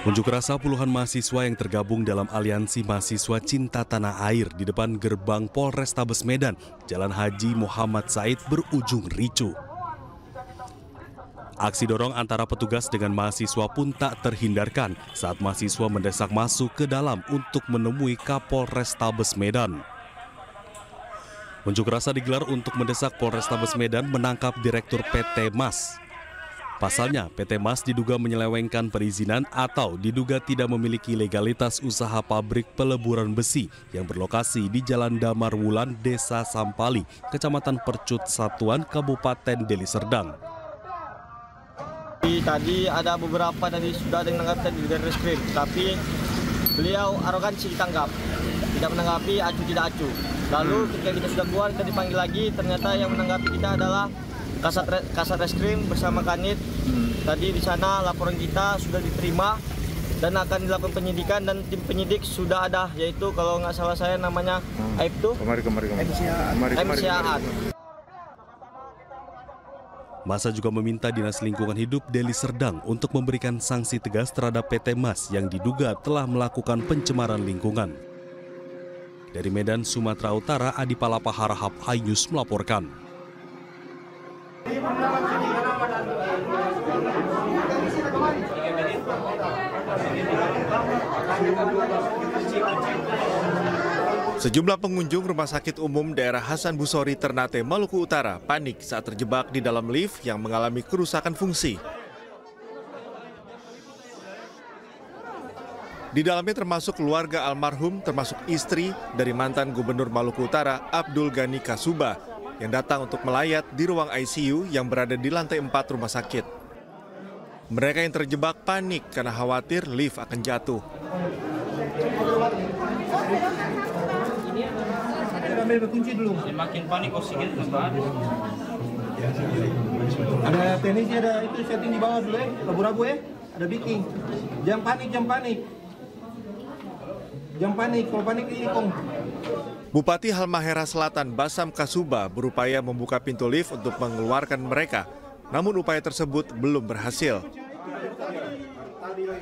Unjuk rasa puluhan mahasiswa yang tergabung dalam aliansi mahasiswa Cinta Tanah Air di depan gerbang Polrestabes Medan, Jalan Haji Muhammad Said berujung ricuh. Aksi dorong antara petugas dengan mahasiswa pun tak terhindarkan saat mahasiswa mendesak masuk ke dalam untuk menemui Kapolrestabes Medan. Unjuk rasa digelar untuk mendesak Polrestabes Medan menangkap Direktur PT MAS. Pasalnya, PT MAS diduga menyelewengkan perizinan atau diduga tidak memiliki legalitas usaha pabrik peleburan besi yang berlokasi di Jalan Damar Wulan, Desa Sampali, Kecamatan Percut Satuan, Kabupaten Deli Serdang. Tadi ada beberapa dari sudah ditangkap tadi dari reskrim, tapi beliau arogansi ditangkap, tidak menanggapi, acu tidak acu. Lalu ketika kita sudah keluar, kita dipanggil lagi, ternyata yang menanggapi kita adalah Kasat Reskrim bersama Kanit. Tadi di sana laporan kita sudah diterima dan akan dilakukan penyidikan, dan tim penyidik sudah ada, yaitu kalau nggak salah saya namanya Aibtu MCAan. Masa juga meminta Dinas Lingkungan Hidup Deli Serdang untuk memberikan sanksi tegas terhadap PT MAS yang diduga telah melakukan pencemaran lingkungan. Dari Medan, Sumatera Utara, Adi Palapa Harahap, iNews melaporkan. Sejumlah pengunjung Rumah Sakit Umum Daerah Hasan Busori, Ternate, Maluku Utara panik saat terjebak di dalam lift yang mengalami kerusakan fungsi. Di dalamnya termasuk keluarga almarhum, termasuk istri dari mantan Gubernur Maluku Utara, Abdul Ghani Kasuba, yang datang untuk melayat di ruang ICU yang berada di lantai 4 rumah sakit. Mereka yang terjebak panik karena khawatir lift akan jatuh. Ambil kunci dulu. Makin panik oksigen tambah. Ada teknisnya, ada itu setting di bawah dulu ya, ragu-ragu ya. Ada biking. Jangan panik, jangan panik. Jangan panik, kalau panik diikong. Bupati Halmahera Selatan Basam Kasuba berupaya membuka pintu lift untuk mengeluarkan mereka, namun upaya tersebut belum berhasil.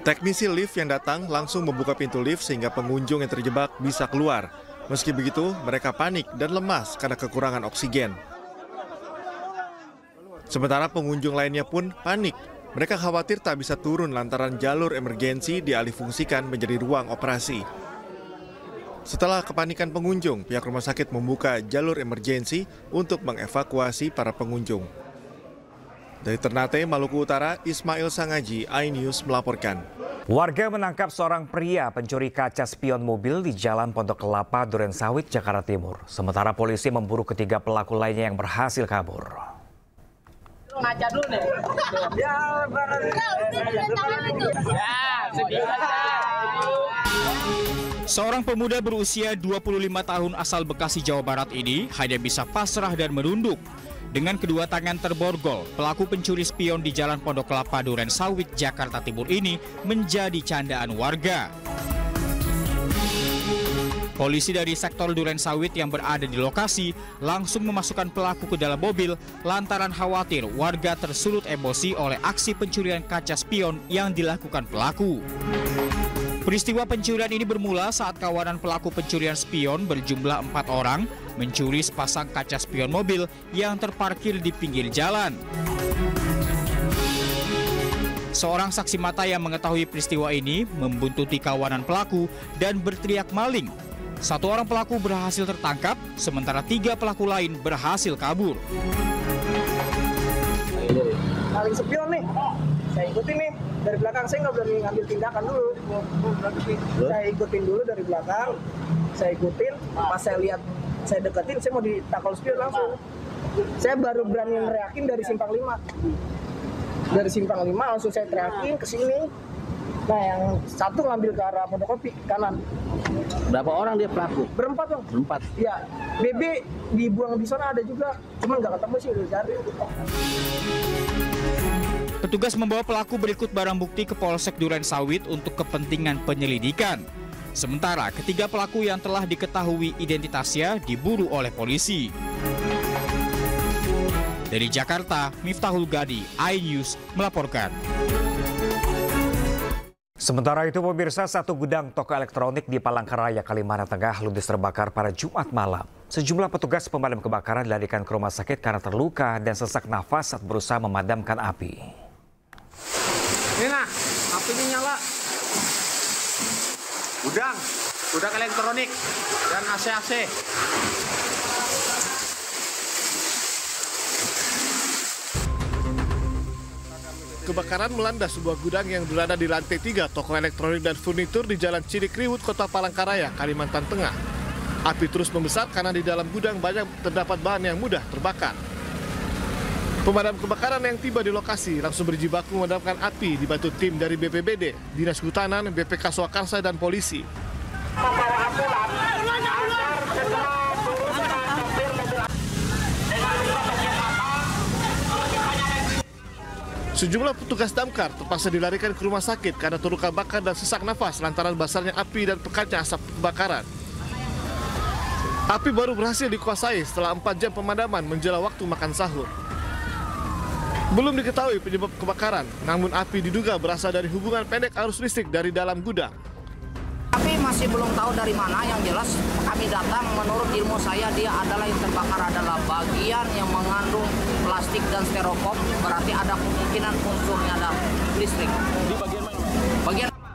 Teknisi lift yang datang langsung membuka pintu lift sehingga pengunjung yang terjebak bisa keluar. Meski begitu, mereka panik dan lemas karena kekurangan oksigen. Sementara pengunjung lainnya pun panik. Mereka khawatir tak bisa turun lantaran jalur emergensi dialihfungsikan menjadi ruang operasi. Setelah kepanikan pengunjung, pihak rumah sakit membuka jalur emergensi untuk mengevakuasi para pengunjung. Dari Ternate, Maluku Utara, Ismail Sangaji, iNews melaporkan. Warga menangkap seorang pria pencuri kaca spion mobil di Jalan Pondok Kelapa, Durensawit, Jakarta Timur. Sementara polisi memburu ketiga pelaku lainnya yang berhasil kabur. Ngaca dulu nih. Seorang pemuda berusia 25 tahun asal Bekasi, Jawa Barat ini hanya bisa pasrah dan menunduk. Dengan kedua tangan terborgol, pelaku pencuri spion di Jalan Pondok Kelapa, Durensawit, Jakarta Timur ini menjadi candaan warga. Polisi dari sektor Durensawit yang berada di lokasi langsung memasukkan pelaku ke dalam mobil lantaran khawatir warga tersulut emosi oleh aksi pencurian kaca spion yang dilakukan pelaku. Peristiwa pencurian ini bermula saat kawanan pelaku pencurian spion berjumlah 4 orang mencuri sepasang kaca spion mobil yang terparkir di pinggir jalan. Seorang saksi mata yang mengetahui peristiwa ini membuntuti kawanan pelaku dan berteriak maling. 1 orang pelaku berhasil tertangkap, sementara 3 pelaku lain berhasil kabur. Maling spion nih, saya ikutin nih. Dari belakang saya nggak berani ngambil tindakan dulu. Saya ikutin dulu dari belakang, saya ikutin. Pas saya lihat, saya deketin, saya mau ditakol spion langsung. Saya baru berani neriakin dari simpang 5. Dari simpang 5 langsung saya teriakin ke sini. Nah, yang satu ngambil ke arah Pondok Kopi kanan. Berapa orang dia pelaku? Berempat, Bang. Berempat. Ya, BB dibuang di sana ada juga, cuman nggak ketemu sih, udah cari. Petugas membawa pelaku berikut barang bukti ke Polsek Durensawit untuk kepentingan penyelidikan. Sementara ketiga pelaku yang telah diketahui identitasnya diburu oleh polisi. Dari Jakarta, Miftahul Gadi, iNews melaporkan. Sementara itu pemirsa, satu gudang toko elektronik di Palangkaraya, Kalimantan Tengah ludes terbakar pada Jumat malam. Sejumlah petugas pemadam kebakaran dilarikan ke rumah sakit karena terluka dan sesak nafas saat berusaha memadamkan api. Ini nah, apinya nyala. Gudang elektronik dan AC. Kebakaran melanda sebuah gudang yang berada di lantai 3 toko elektronik dan furnitur di Jalan Cidikriwut, Kota Palangkaraya, Kalimantan Tengah. Api terus membesar karena di dalam gudang banyak terdapat bahan yang mudah terbakar. Pemadam kebakaran yang tiba di lokasi langsung berjibaku memadamkan api dibantu tim dari BPBD, Dinas Kehutanan, BPK Swakarsa, dan polisi. Sejumlah petugas damkar terpaksa dilarikan ke rumah sakit karena terluka bakar dan sesak nafas lantaran besarnya api dan pekatnya asap kebakaran. Api baru berhasil dikuasai setelah 4 jam pemadaman menjelang waktu makan sahur. Belum diketahui penyebab kebakaran, namun api diduga berasal dari hubungan pendek arus listrik dari dalam gudang. Tapi masih belum tahu dari mana, yang jelas kami datang, menurut ilmu saya dia adalah yang terbakar adalah bagian yang mengandung plastik dan styrofoam, berarti ada kemungkinan unsurnya ada listrik. Di bagian mana?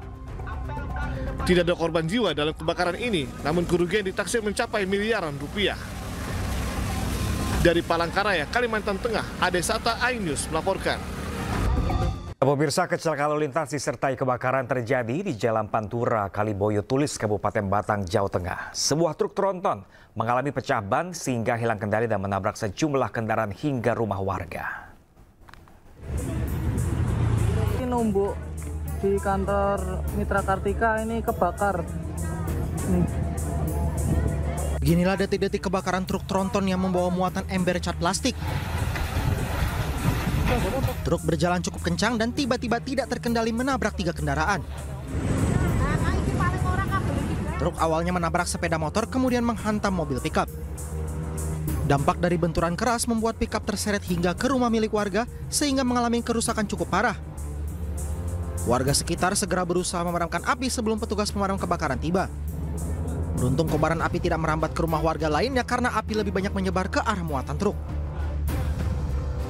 Tidak ada korban jiwa dalam kebakaran ini, namun kerugian ditaksir mencapai miliaran rupiah. Dari Palangkaraya, Kalimantan Tengah, Ade Sata, iNews melaporkan. Pemirsa, kecelakaan lalu lintas disertai kebakaran terjadi di Jalan Pantura, Kaliboyo Tulis, Kabupaten Batang, Jawa Tengah. Sebuah truk tronton mengalami pecah ban sehingga hilang kendali dan menabrak sejumlah kendaraan hingga rumah warga. Ini numbuk di kantor Mitra Kartika ini kebakar. Beginilah detik-detik kebakaran truk tronton yang membawa muatan ember cat plastik. Truk berjalan cukup kencang dan tiba-tiba tidak terkendali menabrak 3 kendaraan. Truk awalnya menabrak sepeda motor kemudian menghantam mobil pickup. Dampak dari benturan keras membuat pickup terseret hingga ke rumah milik warga sehingga mengalami kerusakan cukup parah. Warga sekitar segera berusaha memadamkan api sebelum petugas pemadam kebakaran tiba. Beruntung kobaran api tidak merambat ke rumah warga lainnya karena api lebih banyak menyebar ke arah muatan truk.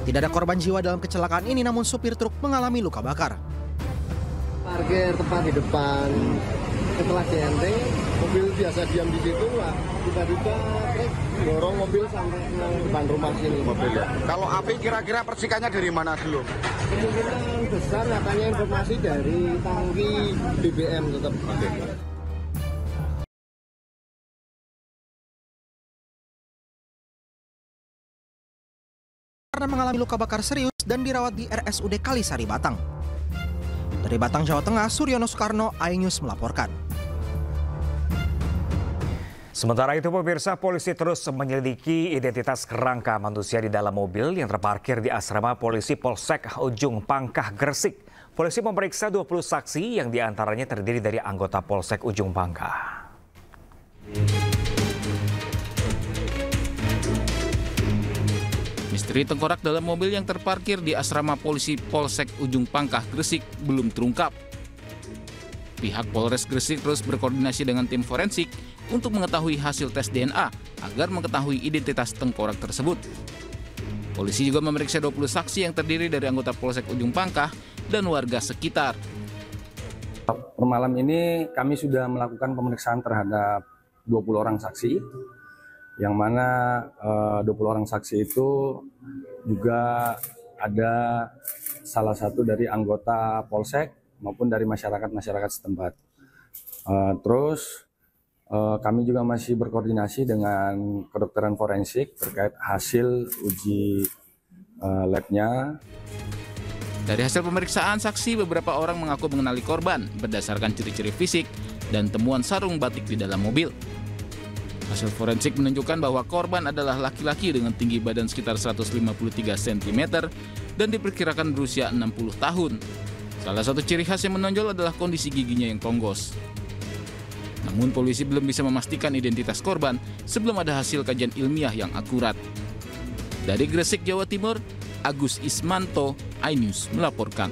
Tidak ada korban jiwa dalam kecelakaan ini, namun supir truk mengalami luka bakar. Parkir tepat di depan, setelah dienteng, mobil biasa diam di situ, tiba-tiba truk dorong mobil sampai ke depan rumah sini. Mobil ya. Kalau api kira-kira percikannya dari mana dulu? Kemungkinan besar katanya informasi dari tangki BBM tetap. Karena mengalami luka bakar serius dan dirawat di RSUD Kalisari, Batang. Dari Batang, Jawa Tengah, Suryono Soekarno, iNews melaporkan. Sementara itu pemirsa, polisi terus menyelidiki identitas kerangka manusia di dalam mobil yang terparkir di asrama polisi Polsek Ujung Pangkah, Gresik. Polisi memeriksa 20 saksi yang diantaranya terdiri dari anggota Polsek Ujung Pangkah. Misteri tengkorak dalam mobil yang terparkir di asrama polisi Polsek Ujung Pangkah, Gresik belum terungkap. Pihak Polres Gresik terus berkoordinasi dengan tim forensik untuk mengetahui hasil tes DNA agar mengetahui identitas tengkorak tersebut. Polisi juga memeriksa 20 saksi yang terdiri dari anggota Polsek Ujung Pangkah dan warga sekitar. Per malam ini kami sudah melakukan pemeriksaan terhadap 20 orang saksi. Yang mana 20 orang saksi itu juga ada salah satu dari anggota Polsek maupun dari masyarakat setempat. Terus kami juga masih berkoordinasi dengan kedokteran forensik terkait hasil uji labnya. Dari hasil pemeriksaan saksi, beberapa orang mengaku mengenali korban berdasarkan ciri-ciri fisik dan temuan sarung batik di dalam mobil. Hasil forensik menunjukkan bahwa korban adalah laki-laki dengan tinggi badan sekitar 153 cm dan diperkirakan berusia 60 tahun. Salah satu ciri khas yang menonjol adalah kondisi giginya yang tonggos. Namun polisi belum bisa memastikan identitas korban sebelum ada hasil kajian ilmiah yang akurat. Dari Gresik, Jawa Timur, Agus Ismanto, iNews melaporkan.